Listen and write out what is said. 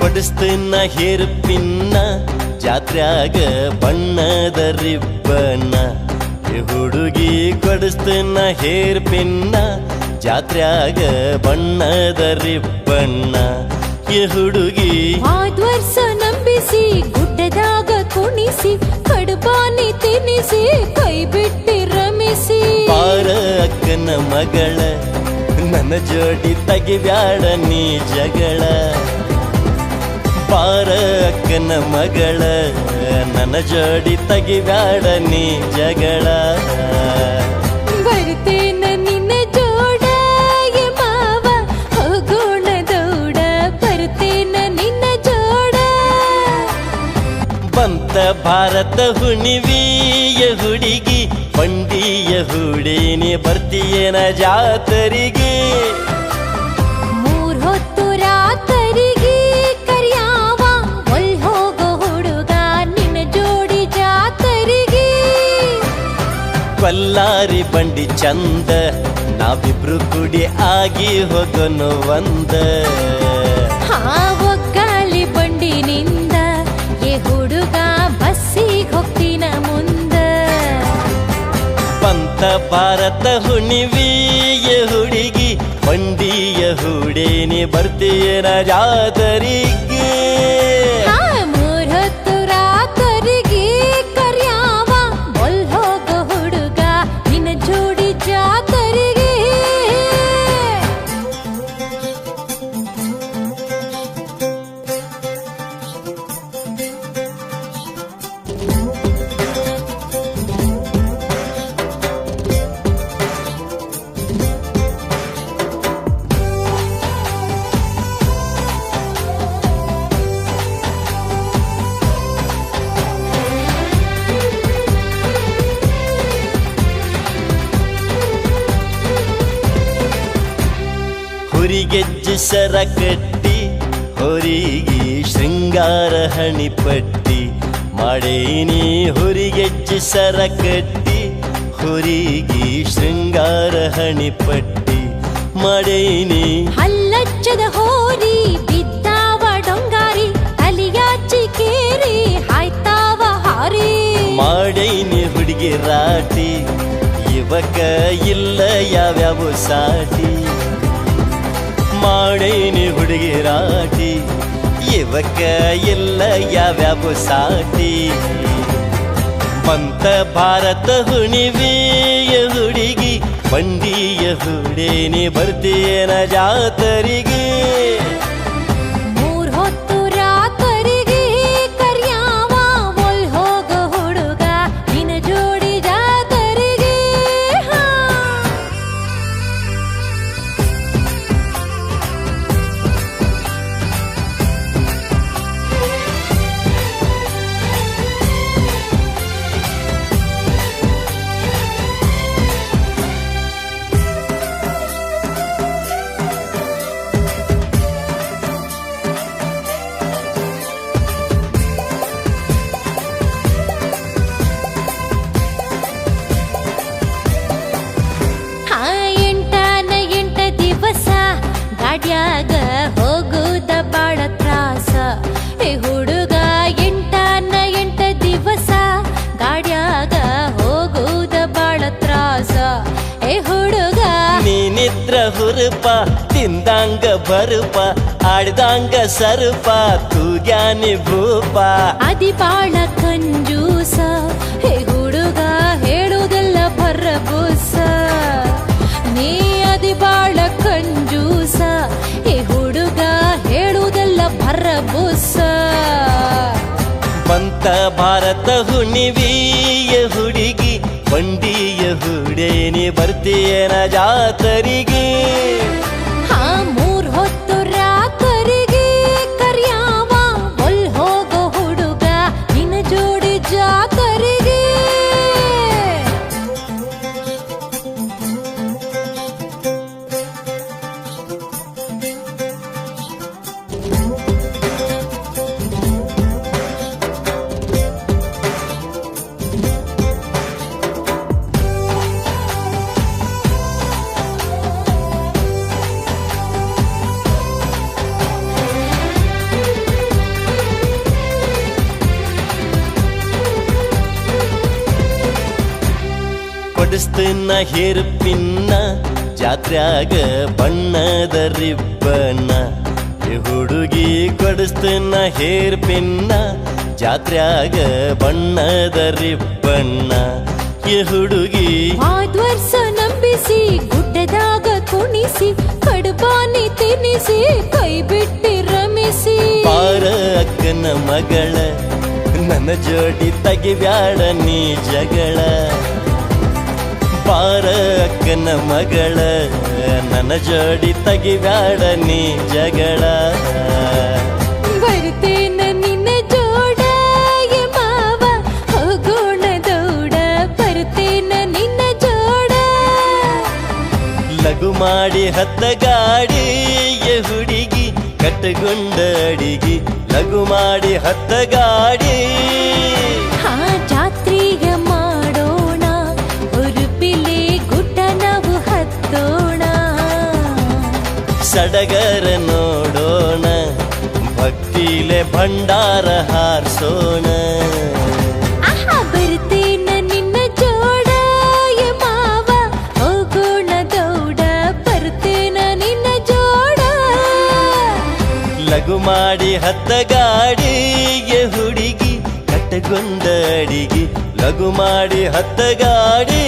ಕೊಡಿಸ್ತೀನ hair pin ಜಾತ್ರ್ಯಾಗ ಬಣ್ಣದ ರಿಬ್ಬನ್ನ. ಈ ಹುಡುಗಿ ಕೊಡಿಸ್ತೀನ ಹೇರ್ ಪಿನ್ನ ಜಾತ್ರ್ಯಾಗ ಬಣ್ಣದ ರಿಬ್ಬನ್ನ. ಈ ಹುಡುಗಿ ಆದ್ವರ್ಷ ನಂಬಿಸಿ ಗುಡ್ಡದಾಗ ಕುಣಿಸಿ ಕಡುಬಾನಿ ತಿನ್ನಿಸಿ ಕೈ ಬಿಟ್ಟಿ ರಮಿಸಿ. ಬಾರ ಅಕ್ಕನ ಮಗಳ ನನ್ನ ಜೋಡಿ ತೆಗಿಬ್ಯಾಡ ನೀ ಜಗಳ. ಬಾರ ಅಕ್ಕನ ಮಗಳ ನನ್ನ ಜೋಡಿ ತೆಗಿಬ್ಯಾಡ ನೀ ಜಗಳ. ಬರ್ತೇನ ನಿನ್ನ ಜೋಡ ಎ ಮಾವ ಹೋಗೋಣ ದೌಡ. ಬರ್ತೇನ ನಿನ್ನ ಜೋಡ. ಬಂತ ಭಾರತ ಹುಣಿವಿಯ ಹುಡುಗಿ ಬಂಡಿಯ ಹುಡೇನಿ ಬರ್ತೀಯನ ಜಾತರಿಗೆ. ಮೂರ್ ಹೊತ್ತು ರಾತರಿಗೆ ಕರಿಯಾವ ಒಲ್ ಹೋಗೋ ಹುಡುಗ ನಿನ್ನ ಜೋಡಿ ಜಾತರಿಗೆ. ಬಲ್ಲಾರಿ ಬಂಡಿ ಚಂದ ನಾವಿಬ್ರು ಕುಡಿ ಆಗಿ ಹೋಗೋನು ಒಂದ. ಒಗ್ಗಾಲಿ ಬಂಡಿನಿಂದ ಎ ಹುಡುಗ ಬಸ್ಸಿಗೆ ಹೋಗ್ತೀನ ಮುಂದ. ಬಂತ ಭಾರತ ಹುಣಿವಿಯ ಹುಡುಗಿ ಬಂಡಿಯ ಹುಡೇನಿ ಬರ್ತೀಯನ ಜಾತರಿಗೆ. ಮೂರ್ ಹೊತ್ತು ರಾತರಿಗೆ ಕರಿಯಾವ ಒಲ್ ಹೋಗೋ ಹುಡುಗ ನಿನ್ನ ಜೋಡಿ ಜಾತರಿಗೆ. ಹುರಿಗೆಜ್ಜೆ ಸರ ಕಟ್ಟಿ ಹೊರಿಗೆ ಶೃಂಗಾರ ಹಣಿಪಟ್ಟಿ ಮಾಡೇನಿ. ಹುರಿಗೆಜ್ಜೆ ಸರ ಕಟ್ಟಿ ಹೊರಿಗೆ ಶೃಂಗಾರ ಹಣಿಪಟ್ಟಿ ಮಾಡೇನಿ. ಹಲ್ಲಚ್ಚದ ಹೋರಿ ಬಿದ್ದಾವ ಡೊಂಗಾರಿ ತಲಿಯಾಚಿ ಕೇರಿ ಹಾಯ್ತಾವ ಹಾರಿ. ಮಾಡೇನಿ ಹುಡುಗಿ ರಾಟಿ ಇವಕ ಇಲ್ಲ ಯಾವ್ಯಾವ ಸಾಟಿ. ಮಾಡೇನಿ ಹುಡುಗಿ ರಾಟಿ ಇವಕ್ಕ ಇಲ್ಲ ಯಾವ್ಯಾವ ಸಾಟಿ. ಬಂತ ಭಾರತ ಹುಣಿವಿಯ ಹುಡುಗಿ ಬಂಡಿಯ ಹುಡೇನಿ ಬರ್ತೀಯನ ಜಾತರಿಗೆ. ಮೂರ್ ಹೊತ್ತು ರಾತರಿಗೆ ಕರಿಯಾವ ಒಲ್ ಹೋಗೋ ಹುಡುಗ ನಿನ್ನ ಜೋಡಿ ಜಾತರಿಗೆ. ಎಂಟ ದಿವಸ ಗಾಡ್ಯಾಗ ಹೋಗುದ ಬಾಳ ತ್ರಾಸ. ಏ ಹುಡುಗ ಎಂಟ ದಿವಸ ಗಾಡ್ಯಾಗ ಹೋಗುದ ಬಾಳ ತ್ರಾಸ. ಏ ಹುಡುಗ ನೀನಿದ್ರ ಹುರುಪ ತಿಂದಂಗ ಬರುಪ ಆಡ್ದಂಗ ಸರುಪ ತೂಗ್ಯಾನಿ ಭೂಪ. ಅದಿ ಬಾಳ ಕಂಜೂಸ. ಹೇ ಹುಡುಗ ಹೇಳುವುದೆಲ್ಲ ಭರಬೂಸ. ನೀ ಅದಿ ಬಾಳ ಕಂಜೂಸ. ಹೇ ಹುಡುಗ ಹೇಳುವುದೆಲ್ಲ ಭರಬೂಸ. ಬಂತ ಭಾರತ ಹುಣಿವಿಯ ಹುಡುಗಿ ಬಂಡಿಯ ಹುಡೇನಿ ಬರ್ತೀಯನ ಜಾತರಿಗೆ. ಮೂರ್ ಹೊತ್ತು ರಾತರಿಗೆ ಕರಿಯಾವ ಒಲ್ ಹೋಗೋ ಹುಡುಗ ನಿನ್ನ ಜೋಡಿ ಜಾತರಿಗೆ. ಕೊಡಿಸ್ತೀನ ಹೇರ್ ಪಿನ್ನ ಜಾತ್ರ್ಯಾಗ ಬಣ್ಣದ ರಿಬ್ಬನ್ನ ಈ ಹುಡುಗಿ ಕೊಡಿಸ್ತೀನ ಹೇರ್ ಪಿನ್ನ ಜಾತ್ರ್ಯಾಗ ಬಣ್ಣದ ರಿಬ್ಬನ್ನ ಈ ಹುಡುಗಿ ಆದ್ವರ್ಷ ನಂಬಿಸಿ ಗುಡ್ಡದಾಗ ಕುಣಿಸಿ ಕಡುಬಾನಿ ತಿನ್ನಿಸಿ ಕೈ ಬಿಟ್ಟಿ ರಮಿಸಿ ಪಾರ ಅಕ್ಕನ ಮಗಳ ನನ್ನ ಜೋಡಿ ತೆಗಿಬ್ಯಾಡ ನೀ ಜಗಳ ಪಾರ ಅಕ್ಕನ ಮಗಳ ನನ್ನ ಜೋಡಿ ತೆಗಿಬ್ಯಾಡ ನೀ ಜಗಳ ಬರ್ತೇನ ನಿನ್ನ ಜೋಡ ಎ ಮಾವ ಹೋಗೋಣ ದೌಡ ಬರ್ತೇನ ನಿನ್ನ ಜೋಡ ಲಘು ಮಾಡಿ ಹತ್ತ ಗಾಡಿ ಎ ಹುಡುಗಿ ಕಟ್ಟಗೊಂಡ ಅಡಿಗಿ ಲಘು ಮಾಡಿ ಹತ್ತ ಗಾಡಿ ಹಾ ಜಾತ್ರೆಯ ಮಾಡೋಣ ಉರುಪಿಲೆ ಗುಡ್ಡ ನಾವು ಹತ್ತೋಣ ಸಡಗರ ನೋಡೋಣ ಭಕ್ತಿಲೆ ಭಂಡಾರ ಹಾರಿಸೋಣ ಆಹಾ ಬರ್ತೇನ ನಿನ್ನ ಜೋಡ ಎ ಮಾವ ಹೋಗೋಣ ದೌಡ ಬರ್ತೇನ ನಿನ್ನ ಜೋಡ ಲಘು ಮಾಡಿ ಹತ್ತ ಗಾಡಿ ಎ ಹುಡುಗಿ ಕಟ್ಟಗೊಂಡ ಅಡಿಗಿ ಲಘು ಮಾಡಿ ಹತ್ತ ಗಾಡಿ